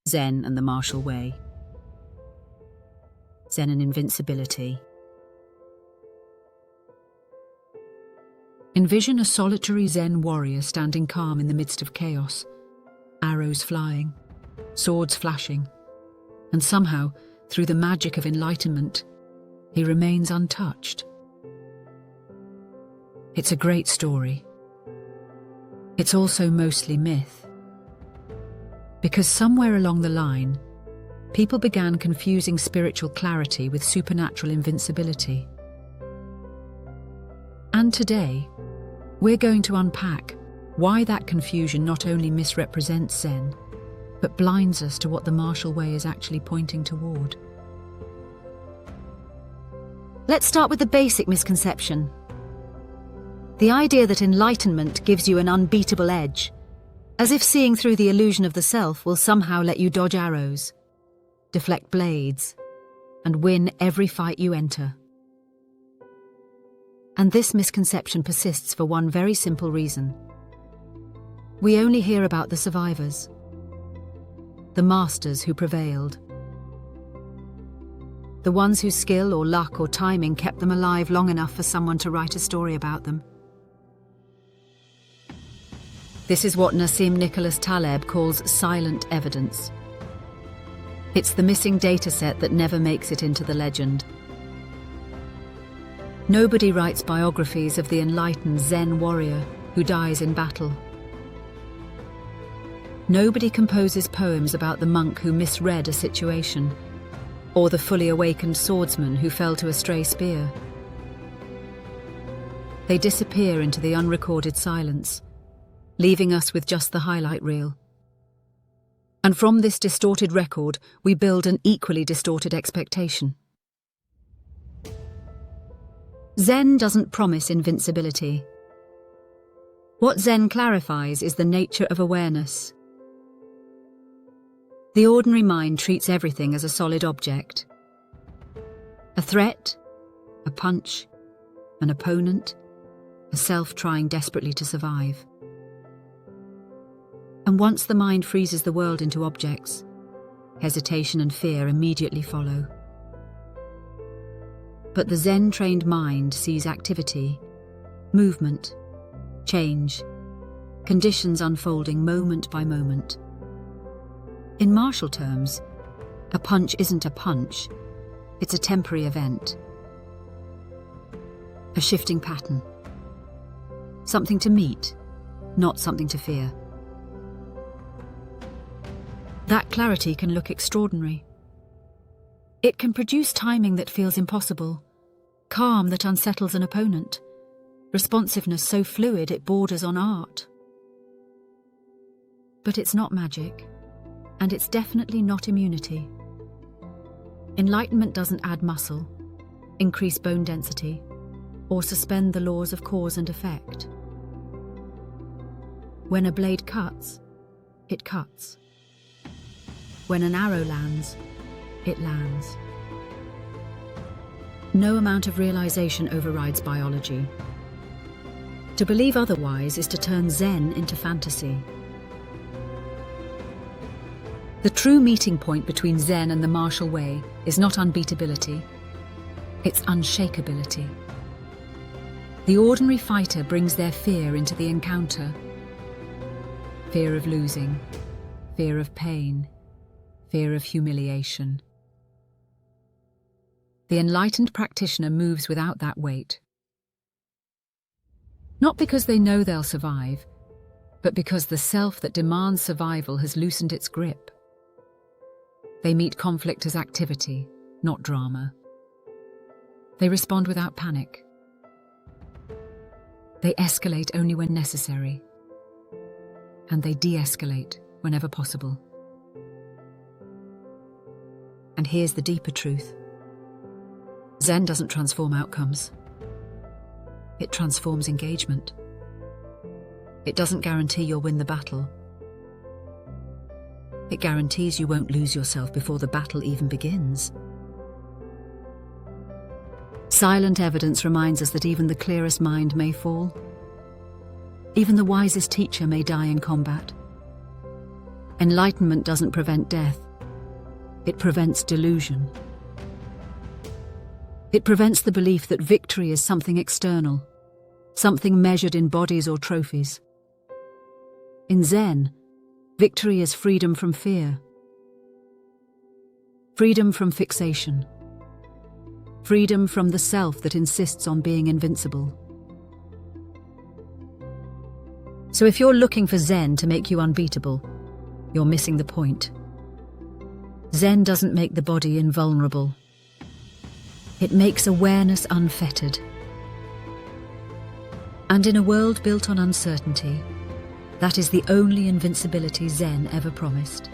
Zen and the martial way. Zen and Invincibility. Envision a solitary Zen warrior standing calm in the midst of chaos, arrows flying, swords flashing, and somehow, through the magic of enlightenment, he remains untouched. It's a great story. It's also mostly myth. Because somewhere along the line, people began confusing spiritual clarity with supernatural invincibility. And today, we're going to unpack why that confusion not only misrepresents Zen, but blinds us to what the martial way is actually pointing toward. Let's start with the basic misconception. The idea that enlightenment gives you an unbeatable edge, as if seeing through the illusion of the self will somehow let you dodge arrows, deflect blades, and win every fight you enter. And this misconception persists for one very simple reason. We only hear about the survivors, the masters who prevailed, the ones whose skill or luck or timing kept them alive long enough for someone to write a story about them. This is what Nassim Nicholas Taleb calls silent evidence. It's the missing data set that never makes it into the legend. Nobody writes biographies of the enlightened Zen warrior who dies in battle. Nobody composes poems about the monk who misread a situation, or the fully awakened swordsman who fell to a stray spear. They disappear into the unrecorded silence, leaving us with just the highlight reel. And from this distorted record, we build an equally distorted expectation. Zen doesn't promise invincibility. What Zen clarifies is the nature of awareness. The ordinary mind treats everything as a solid object. A threat, a punch, an opponent, a self trying desperately to survive. And once the mind freezes the world into objects, hesitation and fear immediately follow. But the Zen-trained mind sees activity, movement, change, conditions unfolding moment by moment. In martial terms, a punch isn't a punch, it's a temporary event. A shifting pattern. Something to meet, not something to fear. That clarity can look extraordinary. It can produce timing that feels impossible, calm that unsettles an opponent, responsiveness so fluid it borders on art. But it's not magic, and it's definitely not immunity. Enlightenment doesn't add muscle, increase bone density, or suspend the laws of cause and effect. When a blade cuts, it cuts. When an arrow lands, it lands. No amount of realization overrides biology. To believe otherwise is to turn Zen into fantasy. The true meeting point between Zen and the martial way is not unbeatability, it's unshakability. The ordinary fighter brings their fear into the encounter. Fear of losing, fear of pain, fear of humiliation. The enlightened practitioner moves without that weight. Not because they know they'll survive, but because the self that demands survival has loosened its grip. They meet conflict as activity, not drama. They respond without panic. They escalate only when necessary. And they de-escalate whenever possible. And here's the deeper truth. Zen doesn't transform outcomes. It transforms engagement. It doesn't guarantee you'll win the battle. It guarantees you won't lose yourself before the battle even begins. Silent evidence reminds us that even the clearest mind may fall. Even the wisest teacher may die in combat. Enlightenment doesn't prevent death. It prevents delusion. It prevents the belief that victory is something external, something measured in bodies or trophies. In Zen, victory is freedom from fear, freedom from fixation, freedom from the self that insists on being invincible. So if you're looking for Zen to make you unbeatable, you're missing the point. Zen doesn't make the body invulnerable. It makes awareness unfettered. And in a world built on uncertainty, that is the only invincibility Zen ever promised.